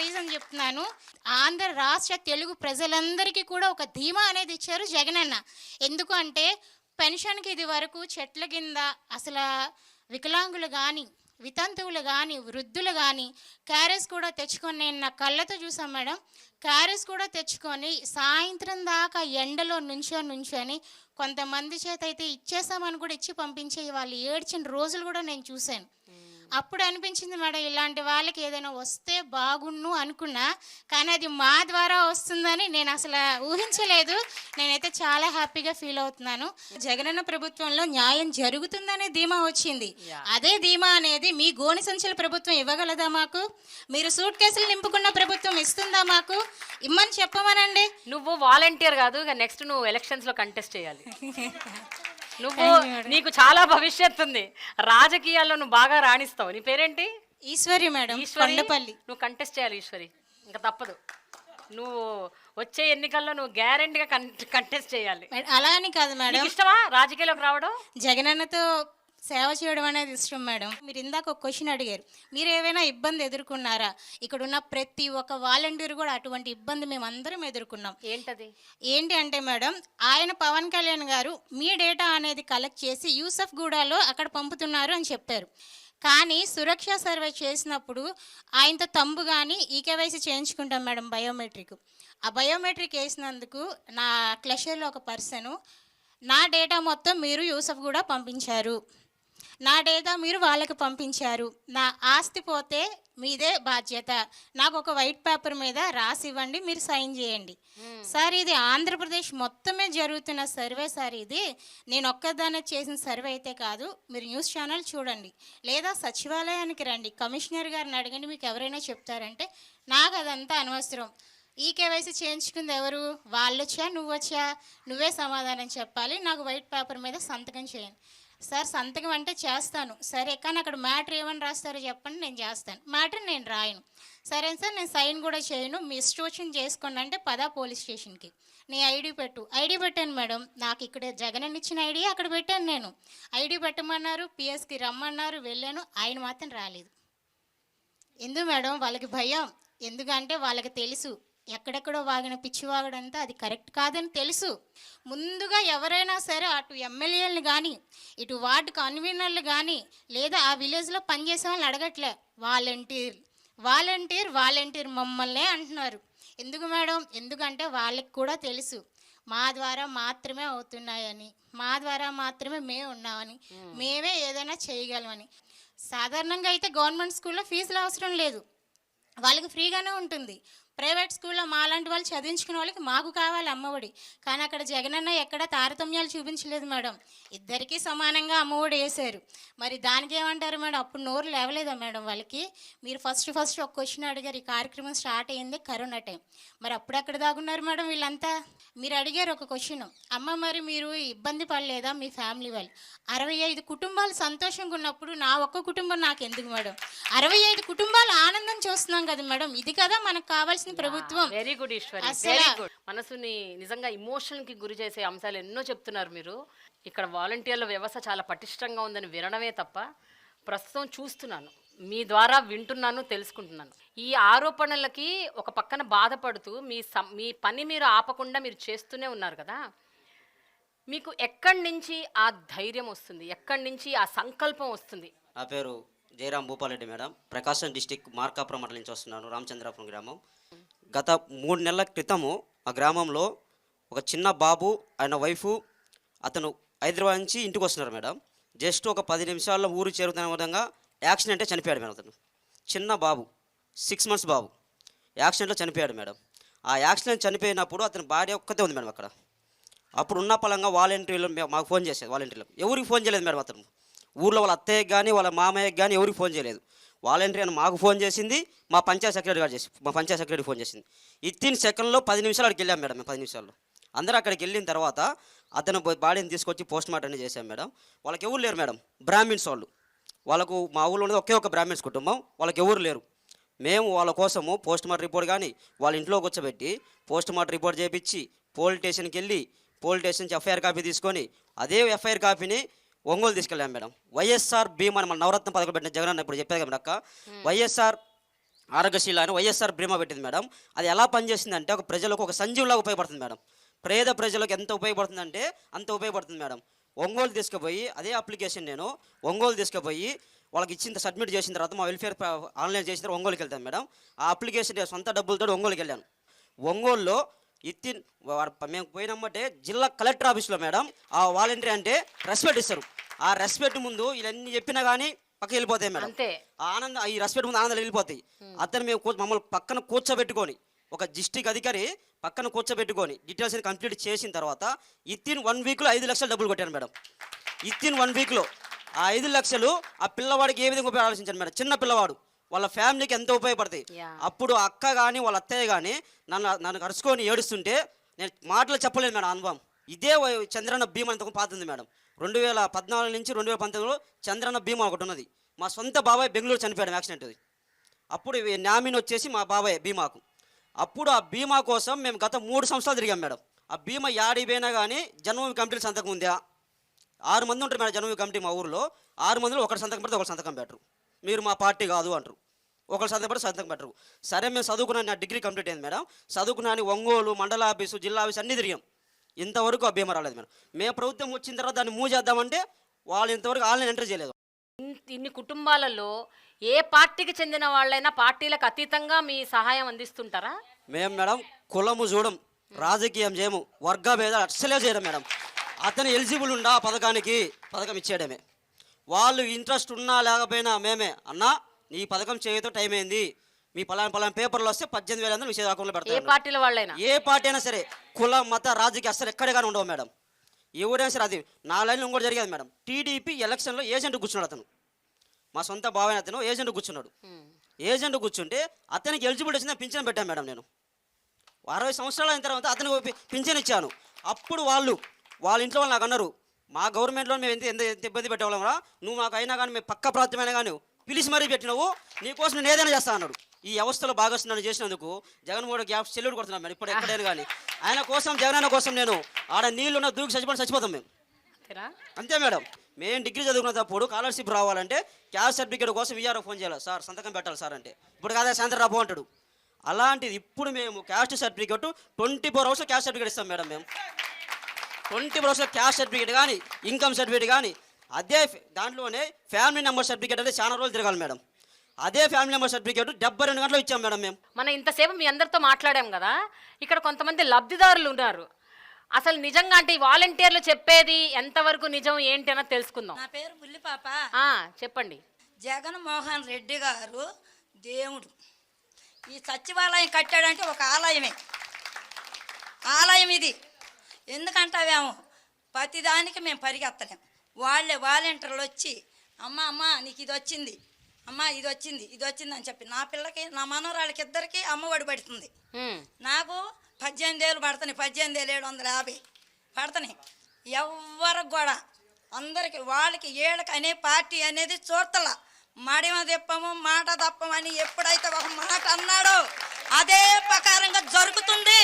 Reason చెప్తున్నాను. ఆంధ్ర రాష్ట్ర తెలుగు ప్రజలందరికీ కూడా ఒక ధీమా అనేది ఇచ్చారు జగనన్న. ఎందుకు అంటే పెన్షన్‌కి ఇది వరకు చెట్ల కింద అసల వికలాంగులు గాని, వితంతువులు గాని, వృద్ధులు గాని క్యారేజ్ కూడా తెచ్చుకొని నేను నా కళ్ళతో చూసాను మేడం. క్యారేజ్ కూడా తెచ్చుకొని సాయంత్రం దాకా ఎండలో నుంచొని కొంతమంది చేత అయితే ఇచ్చేసామని కూడా ఇచ్చి పంపించే వాళ్ళు ఏడ్చిన రోజులు కూడా నేను చూశాను. అప్పుడు అనిపించింది మేడం, ఇలాంటి వాళ్ళకి ఏదైనా వస్తే బాగుండు అనుకున్నా, కానీ అది మా ద్వారా వస్తుందని నేను అసలు ఊహించలేదు. నేనైతే చాలా హ్యాపీగా ఫీల్ అవుతున్నాను. జగనన్న ప్రభుత్వంలో న్యాయం జరుగుతుందనే ధీమా వచ్చింది. అదే ధీమా అనేది మీ గోని సంచుల ప్రభుత్వం ఇవ్వగలదా మాకు? మీరు సూట్ కేసులు నింపుకున్న ప్రభుత్వం ఇస్తుందా మాకు? ఇమ్మని చెప్పమనండి. నువ్వు వాలంటీర్ కాదు, నెక్స్ట్ నువ్వు ఎలక్షన్స్ లో కంటెస్ట్ చేయాలి. నువ్వు నీకు చాలా భవిష్యత్తు ఉంది, రాజకీయాల్లో నువ్వు బాగా రాణిస్తావు. నీ పేరేంటి? ఈశ్వరి మేడం, కొండపల్లి. నువ్వు కంటెస్ట్ చేయాలి ఈశ్వరి, ఇంకా తప్పదు. నువ్వు వచ్చే ఎన్నికల్లో నువ్వు గ్యారెంటీగా కంటెస్ట్ చేయాలి. అలా అని కాదు మేడం. ఇష్టమా రాజకీయాల్లోకి రావడం? జగనన్నతో సేవ చేయడం అనేది ఇష్టం మేడం. మీరు ఇందాక ఒక క్వశ్చన్ అడిగారు, మీరు ఏమైనా ఇబ్బంది ఎదుర్కొన్నారా? ఇక్కడ ఉన్న ప్రతి ఒక్క వాలంటీర్ కూడా అటువంటి ఇబ్బంది మేము అందరం ఎదుర్కొన్నాం. ఏంటది? ఏంటి అంటే మేడం, ఆయన పవన్ కళ్యాణ్ గారు మీ డేటా అనేది కలెక్ట్ చేసి యూసఫ్ గూడాలో అక్కడ పంపుతున్నారు అని చెప్పారు. కానీ సురక్ష సర్వే చేసినప్పుడు ఆయనతో తంబు కానీ ఈకేవైసీ చేయించుకుంటాం మేడం, బయోమెట్రిక్. ఆ బయోమెట్రిక్ వేసినందుకు నా క్లషర్లో ఒక పర్సను నా డేటా మొత్తం మీరు యూసఫ్ కూడా పంపించారు, నా డేటా మీరు వాళ్ళకి పంపించారు, నా ఆస్తి పోతే మీదే బాధ్యత, నాకు ఒక వైట్ పేపర్ మీద రాసి ఇవ్వండి, మీరు సైన్ చేయండి. సార్ ఇది ఆంధ్రప్రదేశ్ మొత్తమే జరుగుతున్న సర్వే సార్. ఇది నేను ఒక్కదానే చేసిన సర్వే అయితే కాదు. మీరు న్యూస్ ఛానల్ చూడండి, లేదా సచివాలయానికి రండి, కమిషనర్ గారిని అడగండి, మీకు ఎవరైనా చెప్తారంటే. నాకు అదంతా అనవసరం. ఈ కేవైసీ చేయించుకుంది ఎవరు? వాళ్ళొచ్చా నువ్వొచ్చా? నువ్వే సమాధానం చెప్పాలి. నాకు వైట్ పేపర్ మీద సంతకం చేయండి. సార్ సంతకం అంటే చేస్తాను, సరే కానీ అక్కడ మ్యాటర్ ఏమని రాస్తారో చెప్పండి, నేను చేస్తాను. మ్యాటర్ నేను రాయను. సరే సార్ నేను సైన్ కూడా చేయను, మీ ఇష్టం చేసుకోండి అంటే పదా పోలీస్ స్టేషన్కి, నీ ఐడి పెట్టు. ఐడి పెట్టాను మేడం, నాకు ఇక్కడ జగన్ ఇచ్చిన ఐడి అక్కడ పెట్టాను. నేను ఐడి పెట్టమన్నారు, పిఎస్కి రమ్మన్నారు, వెళ్ళాను, ఆయన మాత్రం రాలేదు. ఎందుకు మేడం? వాళ్ళకి భయం. ఎందుకంటే వాళ్ళకి తెలుసు ఎక్కడెక్కడో వాగిన పిచ్చివాగడంతా అది కరెక్ట్ కాదని తెలుసు. ముందుగా ఎవరైనా సరే అటు ఎమ్మెల్యేలు కానీ ఇటు వార్డు కన్వీనర్లు కానీ లేదా ఆ విలేజ్లో పనిచేసే వాళ్ళని అడగట్లే, వాలంటీర్ మమ్మల్నే అంటున్నారు. ఎందుకు మేడం? ఎందుకంటే వాళ్ళకి కూడా తెలుసు మా ద్వారా మాత్రమే అవుతున్నాయని, మా ద్వారా మాత్రమే మేము ఉన్నామని, మేమే ఏదైనా చేయగలమని. సాధారణంగా అయితే గవర్నమెంట్ స్కూల్లో ఫీజులు అవసరం లేదు, వాళ్ళకి ఫ్రీగానే ఉంటుంది. ప్రైవేట్ స్కూల్లో మాలాంటి వాళ్ళు చదివించుకునే వాళ్ళకి మాకు కావాలి అమ్మఒడి. కానీ అక్కడ జగనన్న ఎక్కడ తారతమ్యాలు చూపించలేదు మేడం, ఇద్దరికీ సమానంగా అమ్మఒడి వేశారు. మరి దానికి ఏమంటారు మేడం? అప్పుడు నోరు లేవలేదా మేడం వాళ్ళకి? మీరు ఫస్ట్ ఒక క్వశ్చన్ అడిగారు, ఈ కార్యక్రమం స్టార్ట్ అయ్యింది కరోనా టైం, మరి అప్పుడు ఎక్కడ దాగున్నారు మేడం వీళ్ళంతా? మీరు అడిగారు ఒక క్వశ్చన్, అమ్మ మరి మీరు ఇబ్బంది పడలేదా మీ ఫ్యామిలీ వాళ్ళు? 65 కుటుంబాలు సంతోషంగా ఉన్నప్పుడు నా ఒక్క కుటుంబం నాకు ఎందుకు మేడం? 65 కుటుంబాలు ఆనందం చూస్తున్నాం కదా మేడం, ఇది కదా మనకు కావాల్సిన ప్రభుత్వం. Very good Eshwari, very good. మనసుని నిజంగా ఇమోషన్ కి గురి చేసే అంశాలు ఎన్నో చెప్తున్నారు మీరు. ఇక్కడ వాలంటీర్ల వ్యవస్థ చాలా పటిష్టంగా ఉందని వినడమే తప్ప ప్రస్తుతం చూస్తున్నాను, మీ ద్వారా వింటున్నాను, తెలుసుకుంటున్నాను. ఈ ఆరోపణలకి ఒక పక్కన బాధపడుతూ మీ పని మీరు ఆపకుండా మీరు చేస్తూనే ఉన్నారు కదా. మీకు ఎక్కడి నుంచి ఆ ధైర్యం వస్తుంది, ఎక్కడి నుంచి ఆ సంకల్పం వస్తుంది? నా పేరు జయరాం భూపాలరెడ్డి మేడం, ప్రకాశం డిస్టిక్ మార్కాపురం మండలం నుంచి వస్తున్నాను, రామచంద్రాపురం గ్రామం. గత 3 నెలల క్రితము ఆ గ్రామంలో ఒక చిన్న బాబు ఆయన వైఫు అతను హైదరాబాద్ నుంచి ఇంటికి వస్తున్నారు మేడం. జస్ట్ ఒక 10 నిమిషాల్లో ఊరు చేరుతున్న విధంగా యాక్సిడెంటే చనిపోయాడు మేడం. అతను చిన్న బాబు, 6 months బాబు యాక్సిడెంట్లో చనిపోయాడు మేడం. ఆ యాక్సిడెంట్ చనిపోయినప్పుడు అతని భార్య ఒక్కతే ఉంది మేడం అక్కడ. అప్పుడు ఉన్న పలంగా వాలంటీర్లు మాకు ఫోన్ చేసేది, వాలంటీర్లు ఎవరికి ఫోన్ చేయలేదు మేడం. అతను ఊర్లో వాళ్ళ అత్తయ్యకి కానీ వాళ్ళ మామయ్యకి కానీ ఎవరికి ఫోన్ చేయలేదు. వాలంటీర్ అని మాకు ఫోన్ చేసింది, మా పంచాయత్ సెక్రటరీ గారు మా పంచాయత్ సెక్రటరీ ఫోన్ చేసింది. 18 సెకండ్లో 10 నిమిషాలు అక్కడికి వెళ్ళాం మేడం. మేము 10 నిమిషాల్లో అందరూ అక్కడికి వెళ్ళిన తర్వాత అతను బాడీని తీసుకొచ్చి పోస్ట్ మార్టం చేశాం మేడం. వాళ్ళకి ఎవరు లేరు మేడం, బ్రాహ్మిన్స్ వాళ్ళు. వాళ్ళకు మా ఊళ్ళో ఉన్నది ఒకే ఒక బ్రాహ్మిన్స్ కుటుంబం, వాళ్ళకి ఎవరు లేరు. మేము వాళ్ళ కోసము పోస్ట్ మార్టం రిపోర్ట్ కానీ వాళ్ళ ఇంట్లో కూర్చోబెట్టి పోస్ట్ మార్టం రిపోర్ట్ చేయించి పోలీస్ స్టేషన్కి వెళ్ళి పోలీస్ స్టేషన్ నుంచి ఎఫ్ఐఆర్ కాపీ తీసుకొని అదే ఎఫ్ఐఆర్ కాపీని ఒంగోలు తీసుకెళ్ళాం మేడం. వైఎస్ఆర్ భీమా మన నవరత్న పథకం పెట్టిన జగన్ ఇప్పుడు చెప్పేది కదా అక్క, వైఎస్ఆర్ ఆరోగ్యశీల అని వైఎస్ఆర్ బీమా పెట్టింది మేడం. అది ఎలా పనిచేసిందంటే ఒక ప్రజలకు ఒక సంజీవులాగా ఉపయోగపడుతుంది మేడం. పేద ప్రజలకు ఎంత ఉపయోగపడుతుందంటే అంత ఉపయోగపడుతుంది మేడం. ఒంగోలు తీసుకుపోయి అదే అప్లికేషన్ నేను ఒంగోలు తీసుకుపోయి వాళ్ళకి ఇచ్చిన సబ్మిట్ చేసిన తర్వాత మా వెల్ఫేర్ ఆన్లైన్ చేసిన తర్వాత ఒంగోలుకి వెళ్తాను మేడం. ఆ అప్లికేషన్ నేను సొంత డబ్బులతో ఒంగోలుకి వెళ్ళాను. ఒంగోలులో మేము పోయినమ్మంటే జిల్లా కలెక్టర్ ఆఫీస్లో మేడం ఆ వాలంటీర్ అంటే రెస్పెక్ట్ ఇస్తారు. ఆ రెస్పెక్ట్ ముందు ఇవన్నీ చెప్పినా కానీ పక్కకి వెళ్ళిపోతాయి మేడం. ఆనందం ఈ రెస్పెక్ట్ ముందు ఆనందాలు వెళ్ళిపోతాయి. అతను మమ్మల్ని పక్కన కూర్చోబెట్టుకొని ఒక డిస్ట్రిక్ట్ అధికారి పక్కన కూర్చోబెట్టుకొని డీటెయిల్స్ కంప్లీట్ చేసిన తర్వాత ఇన్ 1 వీక్లో 5 లక్షలు డబ్బులు కొట్టాను మేడం. ఇన్ 1 వీక్లో ఆ 5 లక్షలు ఆ పిల్లవాడికి ఏ విధంగా ఉపయోగ ఆలోచించాను మేడం. చిన్న పిల్లవాడు వాళ్ళ ఫ్యామిలీకి ఎంతో ఉపయోగపడతాయి. అప్పుడు అక్క కానీ వాళ్ళ అత్తయ్య కానీ నన్ను కరుచుకొని ఏడుస్తుంటే నేను మాటలు చెప్పలేను మేడం. అనుభవం ఇదే చంద్రన్న బీమా అంతకు పాతుంది మేడం. 2014 నుంచి 2019లో చంద్రన్న బీమా ఒకటి ఉన్నది. మా సొంత బాబాయ్ బెంగళూరు చనిపోయాడు యాక్సిడెంట్. అప్పుడు నామిని వచ్చేసి మా బాబాయ్ బీమాకు. అప్పుడు ఆ బీమా కోసం మేము గత 3 సంవత్సరాలు తిరిగాం మేడం. ఆ బీమా యాడికి పోయినా కానీ జన్మభూమి కమిటీలు సంతకం ఉందా? 6 మంది ఉంటారు మేడం జన్మభూమి కమిటీ మా ఊరిలో. 6 మందిలో ఒకటి సంతకం పెడితే ఒకటి సంతకం పెట్టరు. మీరు మా పార్టీ కాదు అంటారు. ఒకరు సంతకం పెడితే సంతకం పెట్టరు. సరే మేము చదువుకున్నాను, నా డిగ్రీ కంప్లీట్ అయింది మేడం. చదువుకున్నాను ఒంగోలు మండల ఆఫీసు జిల్లా ఆఫీసు అన్నీ తిరిగాం. ఇంతవరకు ఆ బీమా రాలేదు మేడం. మేము ప్రభుత్వం వచ్చిన తర్వాత దాన్ని మూవ్ చేద్దామంటే వాళ్ళు ఇంతవరకు ఆన్లైన్ ఎంటర్ చేయలేదు. ఇన్ని కుటుంబాలలో ఏ పార్టీకి చెందిన వాళ్ళైనా పార్టీలకు అతీతంగా మీ సహాయం అందిస్తుంటారా? మేము మేడం కులము చూడం, రాజకీయం చేయము, వర్గ భేదాలు అస్సలే చేయడం మేడం. అతను ఎలిజిబుల్ ఉండా పథకం ఇచ్చేయడమే. వాళ్ళు ఇంట్రెస్ట్ ఉన్నా లేకపోయినా మేమే అన్నా నీ పథకం చేయతో టైం అయింది, మీ పలానా పేపర్లు వస్తే 18,000 విషయ అకౌంట్లో పెడతారు. ఏ పార్టీల వాళ్ళైనా ఏ పార్టీ అయినా సరే కుల మత రాజకీయ అస్సలు ఎక్కడ కానీ ఉండవు మేడం. ఎవరైనా సరే అది 4 లైన్లు ఇంకోటి జరిగేది మేడం. టీడీపీ ఎలక్షన్లో ఏజెంట్ కూర్చున్నాడు. అతను మా సొంత బాబాయ్, అతను ఏజెంట్ కూర్చున్నాడు. ఏజెంట్ కూర్చుంటే అతనికి ఎలిజిబిలిటీ వచ్చింది, పింఛన్ పెట్టాను మేడం. నేను 60 సంవత్సరాలు అయిన తర్వాత అతనికి పింఛన్ ఇచ్చాను. అప్పుడు వాళ్ళ ఇంట్లో వాళ్ళు నాకు అన్నారు, మా గవర్నమెంట్లో మేము ఎంత ఇబ్బంది పెట్టేవాళ్ళం, నువ్వు మాకు అయినా కానీ మేము పక్క ప్రాంతమైనా కానీ పిలిచి మరీ పెట్టినావు, నీకోసం నేను ఏదైనా చేస్తా అన్నాడు. ఈ వ్యవస్థలో భాగస్వామ్యం చేసినందుకు జగన్మోహన్ గ్యాప్ సెల్యూట్ కొడుతున్నాను మేడం. ఇప్పుడు ఎక్కడైనా కానీ ఆయన కోసం జగనన్న కోసం నేను ఆడ నీళ్ళున్న దూకి చచ్చిపోతాం మేము. అంతే మేడం. మేము డిగ్రీ చదువుకున్నప్పుడు స్కాలర్షిప్ రావాలంటే క్యాస్ట్ సర్టిఫికేట్ కోసం విఆర్ఓ ఫోన్ చేయాలి, సార్ సంతకం పెట్టాలి సార్ అంటే. ఇప్పుడు కాదా సాయంత్రం రాబో అంటాడు. అలాంటిది ఇప్పుడు మేము క్యాస్ట్ సర్టిఫికేట్ 24 అవర్స్లో క్యాస్ట్ సర్టిఫికేట్ ఇస్తాం మేడం. మేము 24 అవర్స్లో క్యాస్ట్ సర్టిఫికేట్ కానీ ఇన్కమ్ సర్టిఫికేట్ కానీ అదే దాంట్లోనే ఫ్యామిలీ నెంబర్ సర్టిఫికేట్ అంటే చాలా రోజులు తిరగాలి మేడం. అదే ఫ్యామిలీ నెంబర్ సర్టిఫికేట్ 72 గంటలు ఇచ్చాం మేడం. మేము మనం ఇంతసేపు మీ అందరితో మాట్లాడాం కదా, ఇక్కడ కొంతమంది లబ్ధిదారులు ఉన్నారు. అసలు నిజంగా అంటే ఈ వాలంటీర్లు చెప్పేది ఎంతవరకు నిజం ఏంటి అన్నది తెలుసుకుందాం. నా పేరు బుల్లిపాప. చెప్పండి. జగన్మోహన్ రెడ్డి గారు దేవుడు. ఈ సచివాలయం కట్టాడంటే ఒక ఆలయం ఇది. ఎందుకంటావేమో ప్రతిదానికి మేము పరిగెత్తలేం. వాళ్ళే వాలంటీర్లు వచ్చి అమ్మ నీకు ఇది వచ్చింది, అమ్మ ఇది వచ్చింది అని చెప్పి నా పిల్లకి నా మనవరాళ్ళకి ఇద్దరికి అమ్మఒడి పడుతుంది. నాకు 18 ఏళ్ళు పడుతున్నాయి, 18,750 పడుతున్నాయి. ఎవరికి కూడా అందరికి వాళ్ళకి ఏళ్ళకి అనే పార్టీ అనేది చూడతల. మడిమ తిప్పము మాట తప్పమని ఎప్పుడైతే ఒక మాట అన్నాడో అదే ప్రకారంగా జరుగుతుంది.